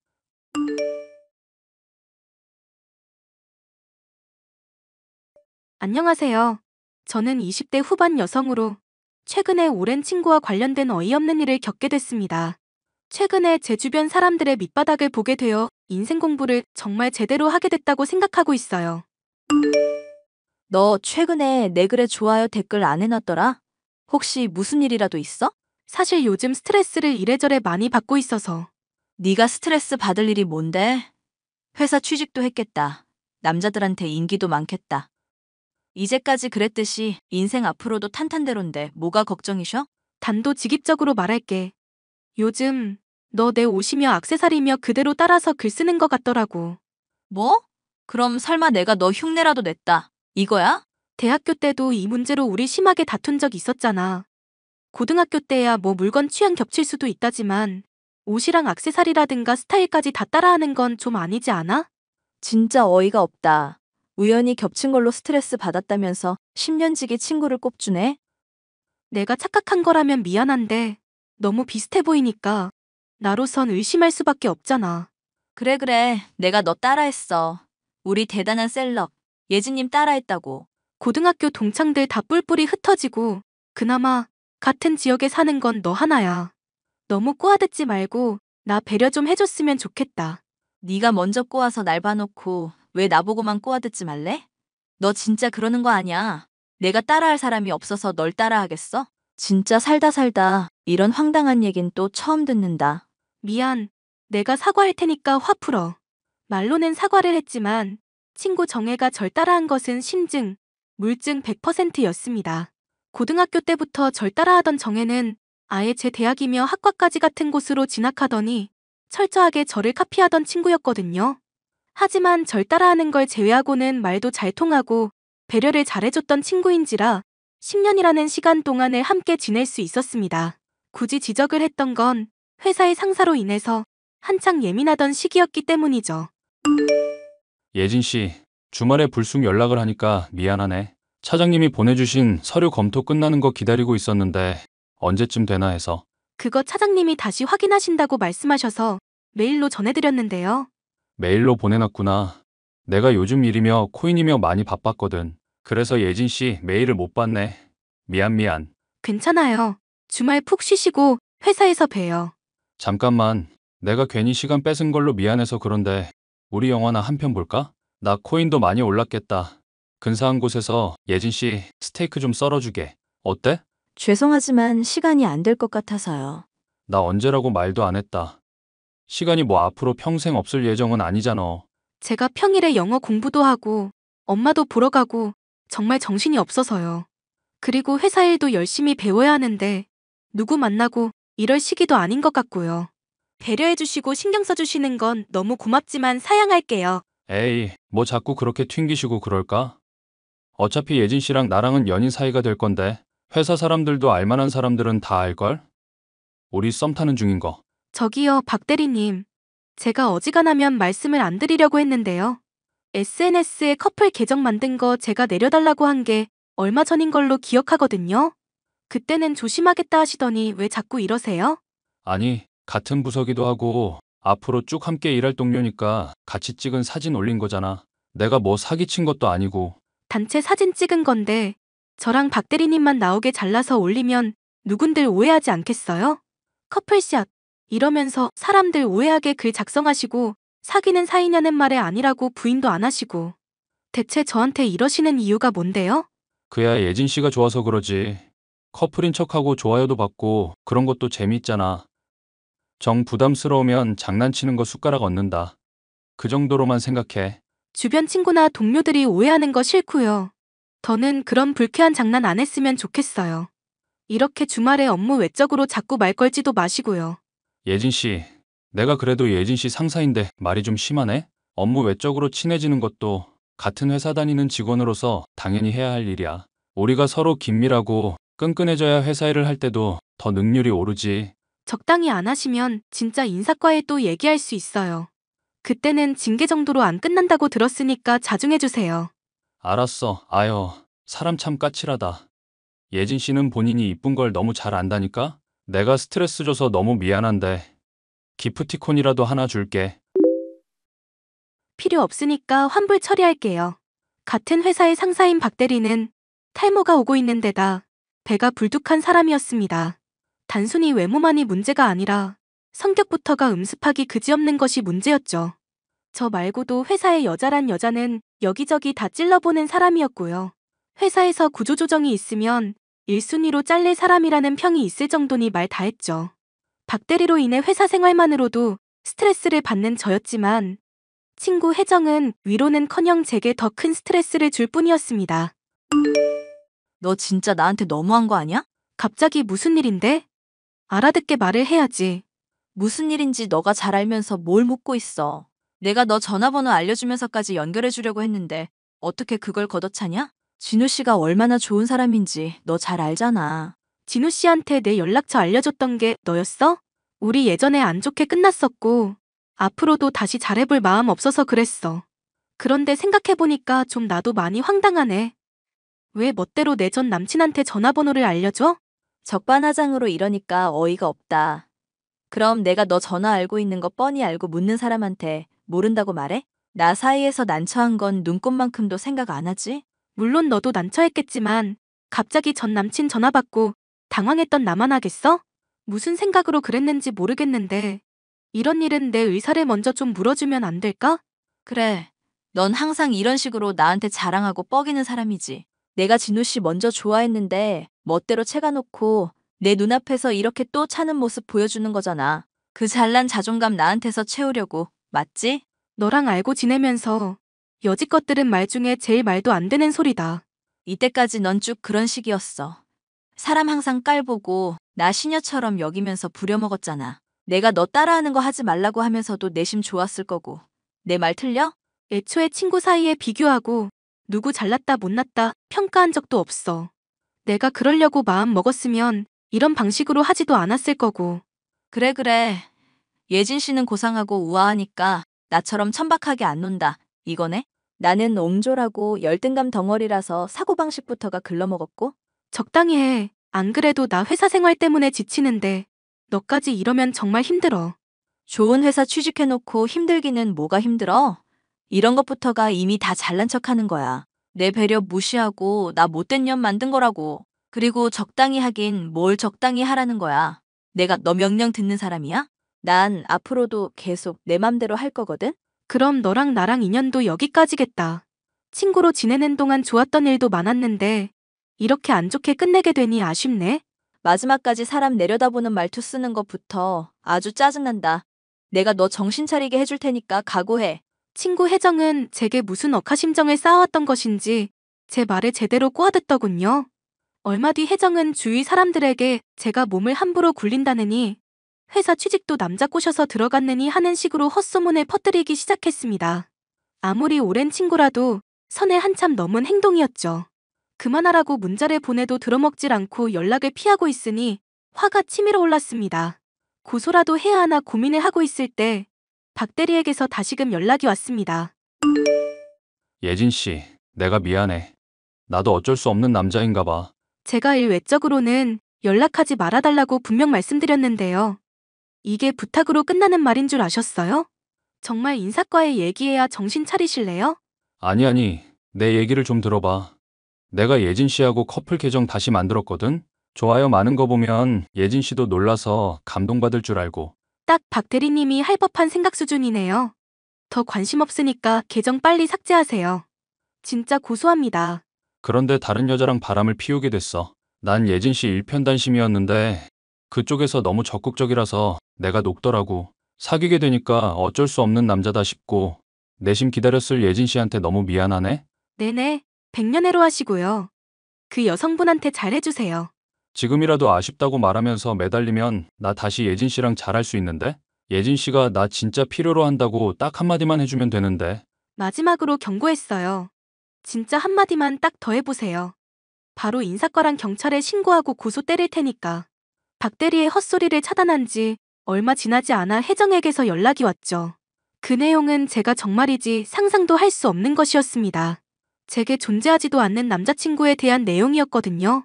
안녕하세요. 저는 20대 후반 여성으로 최근에 오랜 친구와 관련된 어이없는 일을 겪게 됐습니다. 최근에 제 주변 사람들의 밑바닥을 보게 되어 인생 공부를 정말 제대로 하게 됐다고 생각하고 있어요. 너 최근에 내 글에 좋아요 댓글 안 해놨더라? 혹시 무슨 일이라도 있어? 사실 요즘 스트레스를 이래저래 많이 받고 있어서. 네가 스트레스 받을 일이 뭔데? 회사 취직도 했겠다. 남자들한테 인기도 많겠다. 이제까지 그랬듯이 인생 앞으로도 탄탄대로인데 뭐가 걱정이셔? 단도직입적으로 말할게. 요즘 너 내 옷이며 액세서리며 그대로 따라서 글 쓰는 것 같더라고. 뭐? 그럼 설마 내가 너 흉내라도 냈다. 이거야? 대학교 때도 이 문제로 우리 심하게 다툰 적 있었잖아. 고등학교 때야 뭐 물건 취향 겹칠 수도 있다지만 옷이랑 액세서리라든가 스타일까지 다 따라하는 건 좀 아니지 않아? 진짜 어이가 없다. 우연히 겹친 걸로 스트레스 받았다면서 10년 지기 친구를 꼽주네? 내가 착각한 거라면 미안한데 너무 비슷해 보이니까 나로선 의심할 수밖에 없잖아. 그래. 내가 너 따라했어. 우리 대단한 셀럽. 예진님 따라했다고. 고등학교 동창들 다 뿔뿔이 흩어지고 그나마 같은 지역에 사는 건 너 하나야. 너무 꼬아듣지 말고 나 배려 좀 해줬으면 좋겠다. 네가 먼저 꼬아서 날 봐놓고 왜 나보고만 꼬아듣지 말래? 너 진짜 그러는 거 아니야. 내가 따라할 사람이 없어서 널 따라하겠어? 진짜 살다 살다 이런 황당한 얘긴 또 처음 듣는다. 미안. 내가 사과할 테니까 화 풀어. 말로는 사과를 했지만 친구 정혜가 절 따라한 것은 심증, 물증 100%였습니다. 고등학교 때부터 절 따라하던 정혜는 아예 제 대학이며 학과까지 같은 곳으로 진학하더니 철저하게 저를 카피하던 친구였거든요. 하지만 절 따라하는 걸 제외하고는 말도 잘 통하고 배려를 잘해줬던 친구인지라 10년이라는 시간 동안을 함께 지낼 수 있었습니다. 굳이 지적을 했던 건 회사의 상사로 인해서 한창 예민하던 시기였기 때문이죠. 예진 씨, 주말에 불쑥 연락을 하니까 미안하네. 차장님이 보내주신 서류 검토 끝나는 거 기다리고 있었는데 언제쯤 되나 해서. 그거 차장님이 다시 확인하신다고 말씀하셔서 메일로 전해드렸는데요. 메일로 보내놨구나. 내가 요즘 일이며 코인이며 많이 바빴거든. 그래서 예진 씨 메일을 못 봤네. 미안. 괜찮아요. 주말 푹 쉬시고 회사에서 봬요. 잠깐만. 내가 괜히 시간 뺏은 걸로 미안해서 그런데 우리 영화나 한 편 볼까? 나 코인도 많이 올랐겠다. 근사한 곳에서 예진 씨 스테이크 좀 썰어주게. 어때? 죄송하지만 시간이 안 될 것 같아서요. 나 언제라고 말도 안 했다. 시간이 뭐 앞으로 평생 없을 예정은 아니잖아. 제가 평일에 영어 공부도 하고 엄마도 보러 가고 정말 정신이 없어서요. 그리고 회사 일도 열심히 배워야 하는데 누구 만나고 이럴 시기도 아닌 것 같고요. 배려해주시고 신경 써주시는 건 너무 고맙지만 사양할게요. 에이, 뭐 자꾸 그렇게 튕기시고 그럴까? 어차피 예진 씨랑 나랑은 연인 사이가 될 건데 회사 사람들도 알만한 사람들은 다 알걸? 우리 썸 타는 중인 거. 저기요, 박 대리님. 제가 어지간하면 말씀을 안 드리려고 했는데요. SNS에 커플 계정 만든 거 제가 내려달라고 한 게 얼마 전인 걸로 기억하거든요. 그때는 조심하겠다 하시더니 왜 자꾸 이러세요? 아니, 같은 부서기도 하고 앞으로 쭉 함께 일할 동료니까 같이 찍은 사진 올린 거잖아. 내가 뭐 사기친 것도 아니고. 단체 사진 찍은 건데 저랑 박 대리님만 나오게 잘라서 올리면 누군들 오해하지 않겠어요? 커플샷 이러면서 사람들 오해하게 글 작성하시고 사귀는 사이냐는 말에 아니라고 부인도 안 하시고 대체 저한테 이러시는 이유가 뭔데요? 그야 예진 씨가 좋아서 그러지. 커플인 척하고 좋아요도 받고 그런 것도 재미있잖아. 정 부담스러우면 장난치는 거 숟가락 얹는다. 그 정도로만 생각해. 주변 친구나 동료들이 오해하는 거 싫고요. 더는 그런 불쾌한 장난 안 했으면 좋겠어요. 이렇게 주말에 업무 외적으로 자꾸 말 걸지도 마시고요. 예진 씨, 내가 그래도 예진 씨 상사인데 말이 좀 심하네? 업무 외적으로 친해지는 것도 같은 회사 다니는 직원으로서 당연히 해야 할 일이야. 우리가 서로 긴밀하고 끈끈해져야 회사 일을 할 때도 더 능률이 오르지. 적당히 안 하시면 진짜 인사과에 또 얘기할 수 있어요. 그때는 징계 정도로 안 끝난다고 들었으니까 자중해주세요. 알았어. 아유, 사람 참 까칠하다. 예진 씨는 본인이 이쁜 걸 너무 잘 안다니까? 내가 스트레스 줘서 너무 미안한데 기프티콘이라도 하나 줄게. 필요 없으니까 환불 처리할게요. 같은 회사의 상사인 박 대리는 탈모가 오고 있는 데다 배가 불뚝한 사람이었습니다. 단순히 외모만이 문제가 아니라 성격부터가 음습하기 그지없는 것이 문제였죠. 저 말고도 회사에 여자란 여자는 여기저기 다 찔러보는 사람이었고요. 회사에서 구조조정이 있으면 1순위로 잘릴 사람이라는 평이 있을 정도니 말 다 했죠. 박 대리로 인해 회사 생활만으로도 스트레스를 받는 저였지만 친구 혜정은 위로는커녕 제게 더 큰 스트레스를 줄 뿐이었습니다. 너 진짜 나한테 너무한 거 아니야? 갑자기 무슨 일인데? 알아듣게 말을 해야지. 무슨 일인지 너가 잘 알면서 뭘 묻고 있어. 내가 너 전화번호 알려주면서까지 연결해 주려고 했는데 어떻게 그걸 걷어차냐? 진우 씨가 얼마나 좋은 사람인지 너 잘 알잖아. 진우 씨한테 내 연락처 알려줬던 게 너였어? 우리 예전에 안 좋게 끝났었고 앞으로도 다시 잘해볼 마음 없어서 그랬어. 그런데 생각해보니까 좀 나도 많이 황당하네. 왜 멋대로 내 전 남친한테 전화번호를 알려줘? 적반하장으로 이러니까 어이가 없다. 그럼 내가 너 전화 알고 있는 거 뻔히 알고 묻는 사람한테 모른다고 말해? 나 사이에서 난처한 건 눈꽃만큼도 생각 안 하지? 물론 너도 난처했겠지만 갑자기 전 남친 전화 받고 당황했던 나만 하겠어? 무슨 생각으로 그랬는지 모르겠는데 이런 일은 내 의사를 먼저 좀 물어주면 안 될까? 그래. 넌 항상 이런 식으로 나한테 자랑하고 뻐기는 사람이지. 내가 진우 씨 먼저 좋아했는데 멋대로 채가놓고 내 눈앞에서 이렇게 또 차는 모습 보여주는 거잖아. 그 잘난 자존감 나한테서 채우려고. 맞지? 너랑 알고 지내면서 여지껏 들은 말 중에 제일 말도 안 되는 소리다. 이때까지 넌 쭉 그런 식이었어. 사람 항상 깔보고 나 시녀처럼 여기면서 부려먹었잖아. 내가 너 따라하는 거 하지 말라고 하면서도 내심 좋았을 거고. 내 말 틀려? 애초에 친구 사이에 비교하고 누구 잘났다 못났다 평가한 적도 없어. 내가 그러려고 마음 먹었으면 이런 방식으로 하지도 않았을 거고. 그래. 예진 씨는 고상하고 우아하니까 나처럼 천박하게 안 논다. 이거네? 나는 옹졸하고 열등감 덩어리라서 사고방식부터가 글러먹었고. 적당히 해. 안 그래도 나 회사 생활 때문에 지치는데 너까지 이러면 정말 힘들어. 좋은 회사 취직해놓고 힘들기는 뭐가 힘들어? 이런 것부터가 이미 다 잘난 척하는 거야. 내 배려 무시하고 나 못된 년 만든 거라고. 그리고 적당히 하긴 뭘 적당히 하라는 거야. 내가 너 명령 듣는 사람이야? 난 앞으로도 계속 내 맘대로 할 거거든? 그럼 너랑 나랑 인연도 여기까지겠다. 친구로 지내는 동안 좋았던 일도 많았는데 이렇게 안 좋게 끝내게 되니 아쉽네. 마지막까지 사람 내려다보는 말투 쓰는 것부터 아주 짜증난다. 내가 너 정신 차리게 해줄 테니까 각오해. 친구 혜정은 제게 무슨 억하심정을 쌓아왔던 것인지 제 말을 제대로 꼬아듣더군요. 얼마 뒤 혜정은 주위 사람들에게 제가 몸을 함부로 굴린다느니 회사 취직도 남자 꼬셔서 들어갔느니 하는 식으로 헛소문을 퍼뜨리기 시작했습니다. 아무리 오랜 친구라도 선을 한참 넘은 행동이었죠. 그만하라고 문자를 보내도 들어먹질 않고 연락을 피하고 있으니 화가 치밀어 올랐습니다. 고소라도 해야 하나 고민을 하고 있을 때 박 대리에게서 다시금 연락이 왔습니다. 예진 씨, 내가 미안해. 나도 어쩔 수 없는 남자인가 봐. 제가 일 외적으로는 연락하지 말아달라고 분명 말씀드렸는데요. 이게 부탁으로 끝나는 말인 줄 아셨어요? 정말 인사과에 얘기해야 정신 차리실래요? 아니, 내 얘기를 좀 들어봐. 내가 예진 씨하고 커플 계정 다시 만들었거든? 좋아요 많은 거 보면 예진 씨도 놀라서 감동받을 줄 알고. 딱 박 대리님이 할 법한 생각 수준이네요. 더 관심 없으니까 계정 빨리 삭제하세요. 진짜 고소합니다. 그런데 다른 여자랑 바람을 피우게 됐어. 난 예진 씨 일편단심이었는데 그쪽에서 너무 적극적이라서 내가 녹더라고. 사귀게 되니까 어쩔 수 없는 남자다 싶고 내심 기다렸을 예진 씨한테 너무 미안하네? 네네, 백년해로 하시고요. 그 여성분한테 잘해주세요. 지금이라도 아쉽다고 말하면서 매달리면 나 다시 예진 씨랑 잘할 수 있는데? 예진 씨가 나 진짜 필요로 한다고 딱 한마디만 해주면 되는데. 마지막으로 경고했어요. 진짜 한마디만 딱 더 해보세요. 바로 인사과랑 경찰에 신고하고 고소 때릴 테니까. 박 대리의 헛소리를 차단한 지 얼마 지나지 않아 혜정에게서 연락이 왔죠. 그 내용은 제가 정말이지 상상도 할 수 없는 것이었습니다. 제게 존재하지도 않는 남자친구에 대한 내용이었거든요.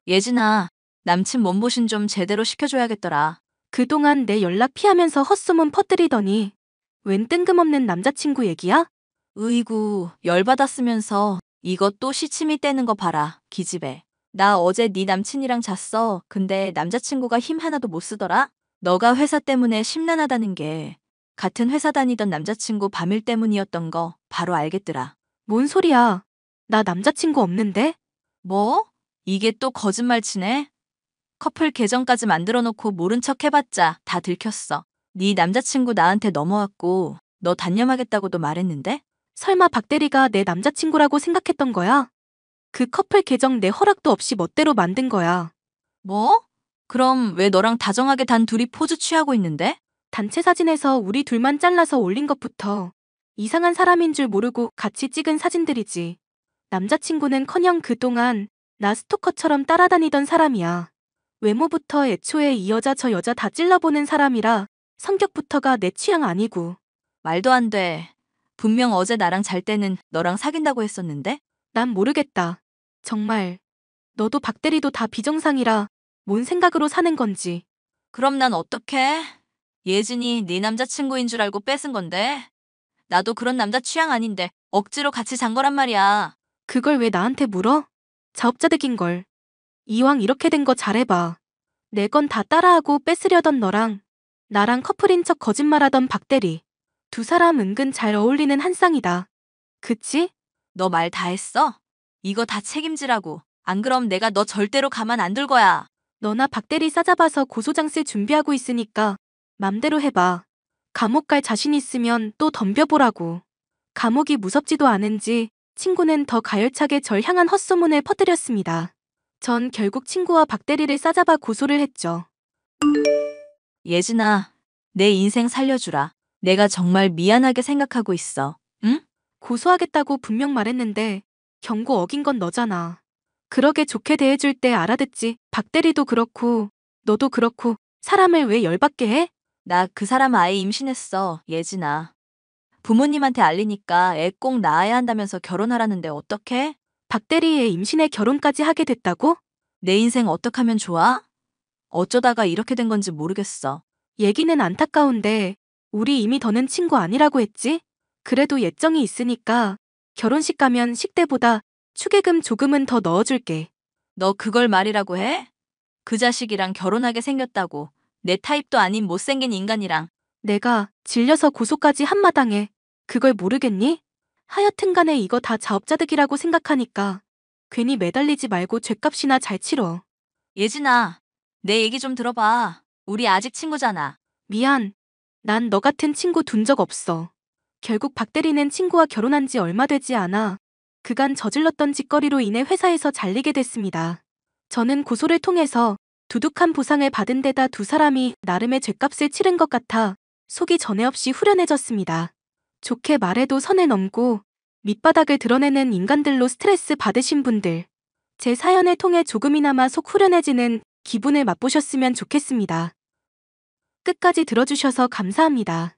예진아, 남친 몸보신 좀 제대로 시켜줘야겠더라. 그동안 내 연락 피하면서 헛소문 퍼뜨리더니 웬 뜬금없는 남자친구 얘기야? 으이구, 열받았으면서 이거 또 시치미 떼는 거 봐라, 기집애. 나 어제 네 남친이랑 잤어. 근데 남자친구가 힘 하나도 못 쓰더라? 너가 회사 때문에 심란하다는 게 같은 회사 다니던 남자친구 밤일 때문이었던 거 바로 알겠더라. 뭔 소리야? 나 남자친구 없는데? 뭐? 이게 또 거짓말 치네? 커플 계정까지 만들어 놓고 모른 척 해봤자 다 들켰어. 네 남자친구 나한테 넘어왔고 너 단념하겠다고도 말했는데? 설마 박 대리가 내 남자친구라고 생각했던 거야? 그 커플 계정 내 허락도 없이 멋대로 만든 거야. 뭐? 그럼 왜 너랑 다정하게 단 둘이 포즈 취하고 있는데? 단체 사진에서 우리 둘만 잘라서 올린 것부터 이상한 사람인 줄 모르고 같이 찍은 사진들이지. 남자친구는커녕 그동안 나 스토커처럼 따라다니던 사람이야. 외모부터 애초에 이 여자 저 여자 다 찔러보는 사람이라 성격부터가 내 취향 아니고. 말도 안 돼. 분명 어제 나랑 잘 때는 너랑 사귄다고 했었는데? 난 모르겠다. 정말. 너도 박 대리도 다 비정상이라 뭔 생각으로 사는 건지. 그럼 난 어떡해? 예진이 네 남자친구인 줄 알고 뺏은 건데? 나도 그런 남자 취향 아닌데 억지로 같이 잔 거란 말이야. 그걸 왜 나한테 물어? 자업자득인 걸. 이왕 이렇게 된 거 잘해봐. 내 건 다 따라하고 뺏으려던 너랑 나랑 커플인 척 거짓말하던 박대리. 두 사람 은근 잘 어울리는 한 쌍이다. 그치? 너 말 다 했어? 이거 다 책임지라고. 안 그럼 내가 너 절대로 가만 안 둘 거야. 너나 박대리 싸잡아서 고소장 쓸 준비하고 있으니까 맘대로 해봐. 감옥 갈 자신 있으면 또 덤벼보라고. 감옥이 무섭지도 않은지 친구는 더 가열차게 절 향한 헛소문을 퍼뜨렸습니다. 전 결국 친구와 박대리를 싸잡아 고소를 했죠. 예진아, 내 인생 살려주라. 내가 정말 미안하게 생각하고 있어. 응? 고소하겠다고 분명 말했는데 경고 어긴 건 너잖아. 그러게 좋게 대해줄 때 알아듣지. 박대리도 그렇고 너도 그렇고 사람을 왜 열받게 해? 나 그 사람 아이 임신했어, 예진아. 부모님한테 알리니까 애 꼭 낳아야 한다면서 결혼하라는데 어떡해? 박대리의 임신에 결혼까지 하게 됐다고? 내 인생 어떡하면 좋아? 어쩌다가 이렇게 된 건지 모르겠어. 얘기는 안타까운데 우리 이미 더는 친구 아니라고 했지? 그래도 예정이 있으니까 결혼식 가면 식대보다 축의금 조금은 더 넣어줄게. 너 그걸 말이라고 해? 그 자식이랑 결혼하게 생겼다고. 내 타입도 아닌 못생긴 인간이랑. 내가 질려서 고소까지 한마당에 그걸 모르겠니? 하여튼간에 이거 다 자업자득이라고 생각하니까 괜히 매달리지 말고 죗값이나 잘 치러. 예진아, 내 얘기 좀 들어봐. 우리 아직 친구잖아. 미안. 난 너 같은 친구 둔 적 없어. 결국 박대리는 친구와 결혼한 지 얼마 되지 않아 그간 저질렀던 짓거리로 인해 회사에서 잘리게 됐습니다. 저는 고소를 통해서 두둑한 보상을 받은 데다 두 사람이 나름의 죗값을 치른 것 같아 속이 전에 없이 후련해졌습니다. 좋게 말해도 선을 넘고 밑바닥을 드러내는 인간들로 스트레스 받으신 분들, 제 사연을 통해 조금이나마 속 후련해지는 기분을 맛보셨으면 좋겠습니다. 끝까지 들어주셔서 감사합니다.